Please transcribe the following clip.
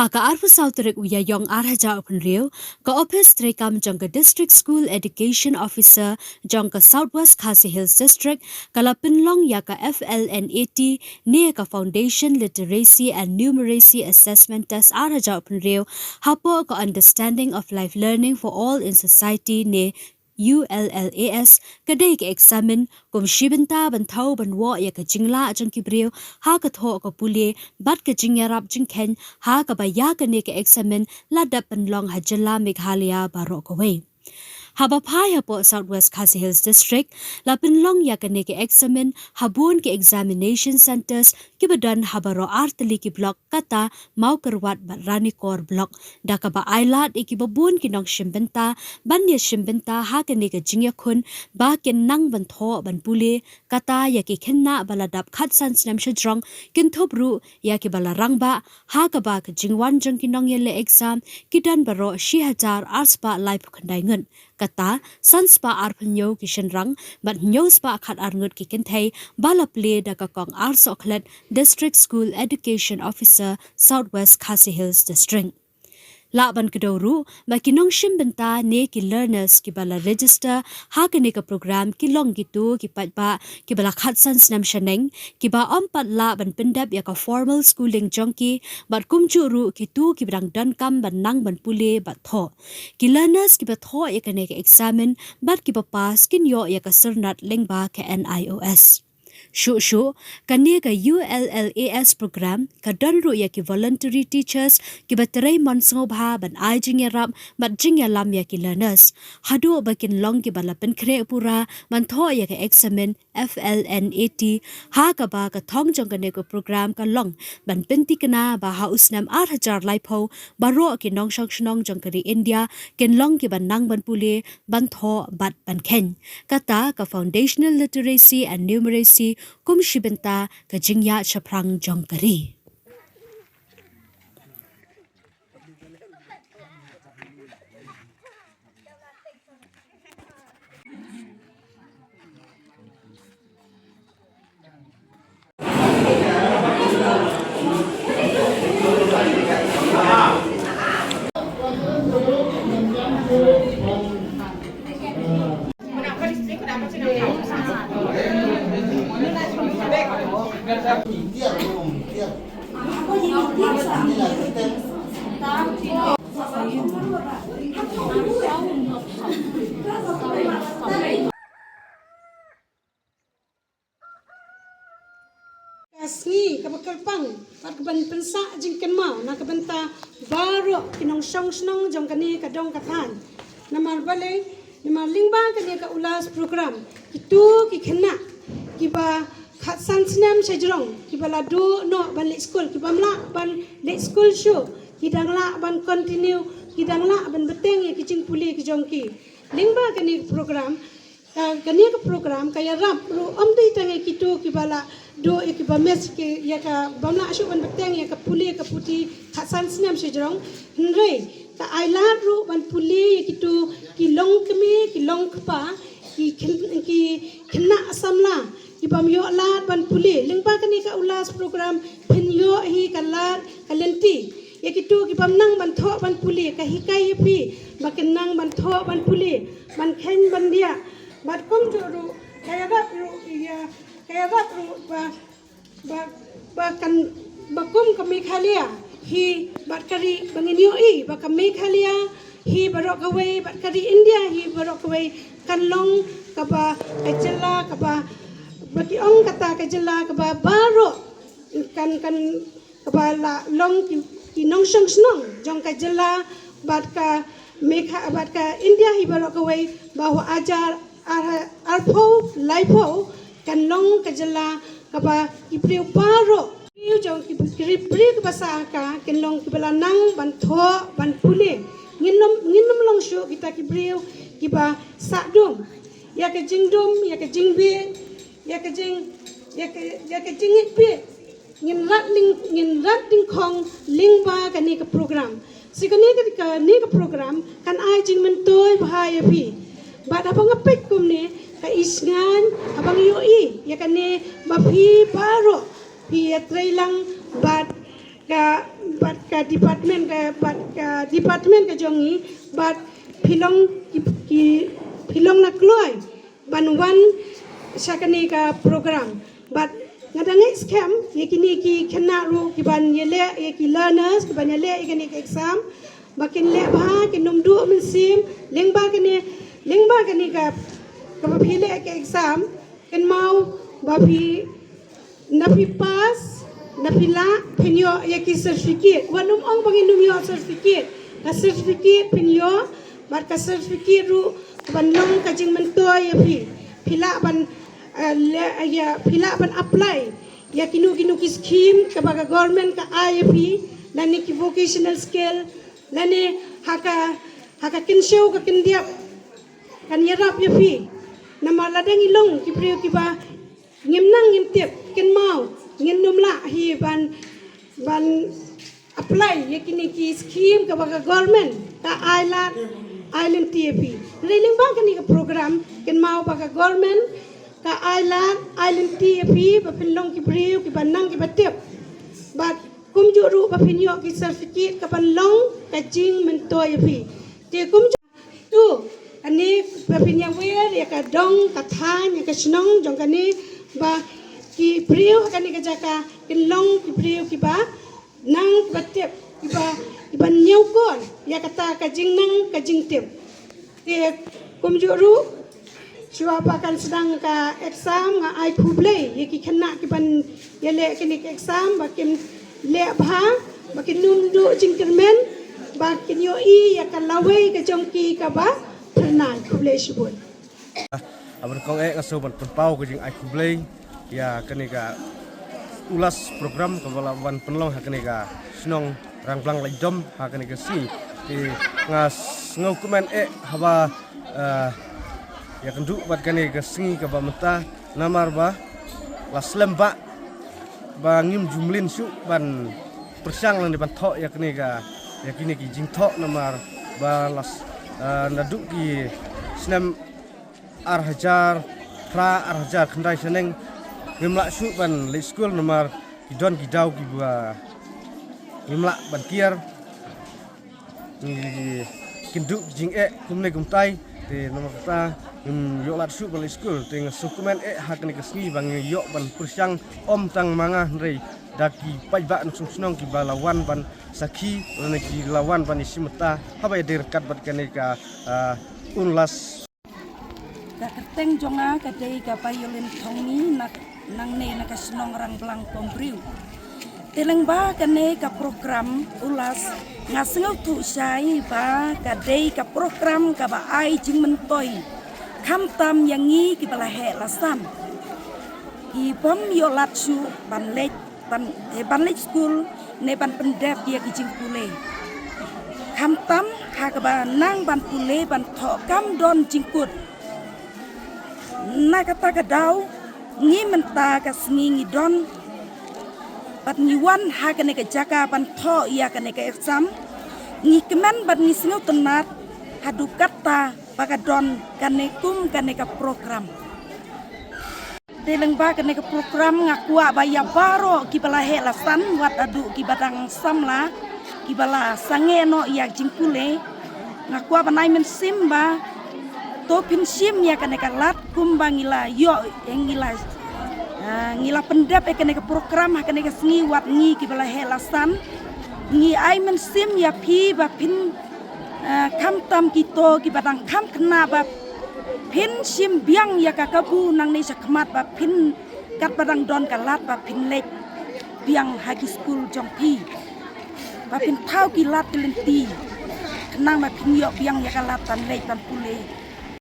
Haka arfu sauterik uya yong arhaja open rio, ka office trekam jong ka district school education officer jong ka Southwest Khasi Hills district, kala pinlong ya ka FLNAT ne ka foundation literacy and numeracy assessment test arhaja open rio, hapo ka understanding of life learning for all in society ne ULLAS kadai ke examine kum shibenta ban thau ban wo ya ka jingla jong ki breu ha ka tho ka puli bat ka jingya rap jing ken ha ka ba ya ka ne ke examine la dap ban long hajala Meghalaya baro ko we haba phai hapo Southwest Khasi Hills district la pinlong ya ka ne ke examine habun ke examination centers ki badan habaro artli ki block kata mau kerwat rani kor block da ka ba ailat ki babun ki nong shimbenta ban ye shimbenta ha ka ne ke jingya khun ba ken nang ban tho ban puli kata ya ki khenna baladap khat san snam shajrong kin thobru ya ki balarang ba ha ka ba ka jingwan jong ki nong ye le exam ki dan baro 6000 arspa life khandai ngun kata sanspa arpanyo kishan rang but nyospa khat arngut ki kenthai bala play da ka kong arsoklet district school education officer Southwest Khasi Hills district la ban kedoru ba kinong shimbenta ne ki learners ki bala register ha ke ne ka program ki long gitu ki patba ki bala khat san snam shaneng ki ba pat la ban pendap ya ka formal schooling jongki bat kumchu ru ki tu ki brang dan kam ban nang ban pule bat tho ki learners ki ba tho ya ka ne ka examine bat ki ba pass kin yo ya ka sernat lengba ka NIOS Shu kani ka ULLAS program ka danru ya ki voluntary teachers ki baterai monsngo bha ban ai jingya rap bat jingya lam ya ki learners hadu bakin long ki balapen kre pura man tho ya ka examine FLNAT ha ka ba ka thong jong ka ne ko program ka long ban penti kana ba ha usnam 8000 laipho baro ki nong shong shnong jong kari India ken long ki ban nang ban pule ban tho bat ban khen kata ka foundational literacy and numeracy kum shibenta ka jingya chaprang jongkari Asni kabakalpang pat kaban pensa jingken mau na kabanta baro kinong song jong kani kadong katan namar bale namar lingba kani ka ulas program itu ki khenna kiba khatsan snam sejrong kiba ladu no ban le school kiba mla ban le school show kidangla ban continue kidangla ban beteng ya kicing puli ki jongki lingba kani program kani ka program kaya rap ru amdai tangai kitu kibala do ikiba mes ke ya ka bamla ashu ban beteng ya ka puli ka puti khatsan snam sejrong nre ka ailat ru ban puli ya kitu ki long kemi ki long kpa ki kena asamla ki bam yo lat ban puli lingba kani ka ulas program pin yo hi kalat kalenti ya kitu ki bam nang ban tho ban puli ka hikai pi bakin nang ban tho ban puli ban khen ban dia bat kom ru kaya rat ru ya kaya rat ru ba kan bakum ka Meghalaya hi bat kari bangin yo I ba ka Meghalaya hi barok away bat kari India hi barok away kan long ka ba kajela ka ba bagi ong kata kajela ka ba baro kan ka ba la long ki nong shong snong jong kajela bat ka bat ka India hi barok away bahwa ajar arpo laipo kan long kajela kaba ipriu paro iu jong ipriu bahasa ka kan long kibala nang ban tho ban pule nginom long shu kita kibriu kiba sadum ya ke jingdum ya ke jingbe ya ke jingit pe ngin rat ling khong lingba kani ka program sikani ka ni ka program kan ai jing mentoy bahaya pi bad abang ngapit kum ni ka isngan abang yoi ya kane bapi baro pi trailang bad ka bat ka department ka jongi bat philong na kloi ban wan sakani ka program bat ngadang scam yekini ki khana ru ki ban yele ki learners ki ban yele ikani exam bakin le ba ki num du min sim lengba kani ka phile ke exam ken mau ba phi na phi pass na pila pinyo yaki certificate wanum ong bangin num yo certificate pinyo bar ka certificate ru ban long ka jing man to ya pila ban pila ban apply ya kinu ki scheme ka baga government ka IAP lani ki vocational skill lani haka kinshow ka kindia kan yarap ya nama ladang ilong ki priyo ki ba ngim tip ken mau ngin numla hi ban apply yakini ki scheme ka baga government ka island TAP reling bang kani ka program ken mau baga government ka island TAP ba pinlong ki priyo ki banang ki batip but kum juru ba pinyo ki certificate ka panlong ka jing mento ya te kum tu ani bapinya wer ya ka dong ka than ya ka snong jong kani ba ki priyo kani ka jaka kinlong ki priyo ki ba nang batip ki ba nyau kon ya kata ka jing nang ka jing tip te kumjuru siwa pa kan sedang ka exam nga ai kublay ya ki khana ki ban yele kini exam ba kin le bha ba kin nundu jing kermen ba kin yo ya ka lawai ka jong ki ka ba pernah kublai sebut. Abang kong ngasoban penpau ke jing ai kublai ya kenika ulas program kewalawan penlong kenika senong rangplang lajdom kenika si di ngas ngau kumen haba ya kendu bat kenika singi ke bamenta namar ba las lembak ba ngim jumlin su ban persang lan di ban thok ya kenika ya kini ki jing thok namar ba las naduk ki senam arhajar pra arhajar kendai seneng ngimlak su ban le school nomor kidon kidau ki bua ngimlak ban kiar ni kinduk jing kumne kumtai te nomor kata yo lat su ban le school te ngasukumen hakne kesni bang yo ban persyang om tang manga rei daki pajba nusung sunong ki balawan ban sakhi ki lawan ban isimta haba dirkat bat kenika unlas ka keteng jonga ka dei ka payolin thongi nang ne na ka snong rang blang pombriu teleng ba ka ne ka program ulas ngasengau tu sai ba ka dei ka program ka ba ai jing mentoi kham tam yangi ki bala he lasan i pom yo lat su ban lek school ne ban pendep dia ki jing pule kham tam ha ka ba nang ban pule ban tho kam don jingkut na kata ka dau ngi menta ka sngi don bat ni wan ha ka ne ka jaka ban tho ya ka ne ka exam ngi kemen bat ngi singu tenat hadu kata pagadon ka ne kum ka ne ka program deleng ba ka ne ka program ngakua ba ya baro ki bala he lasan wat adu ki badang samla ki bala sangeno ya jingkule ngakua banai men simba to pin sim ya ka ne ka lat kumbangila yo ngila pendep ka ne ka program ka ne ka sngi wat ngi ki bala he lasan ngi ai men sim ya pi ba pin kam tam kito ki badang kam kena ba pin sim biang ya ka kabu nang ni sakmat ba pin kat badang don kalat ba pin lek biang high school jongpi ba pin thau ki lat kelenti kenang ba pin yo biang ya kalat tan lek tan pule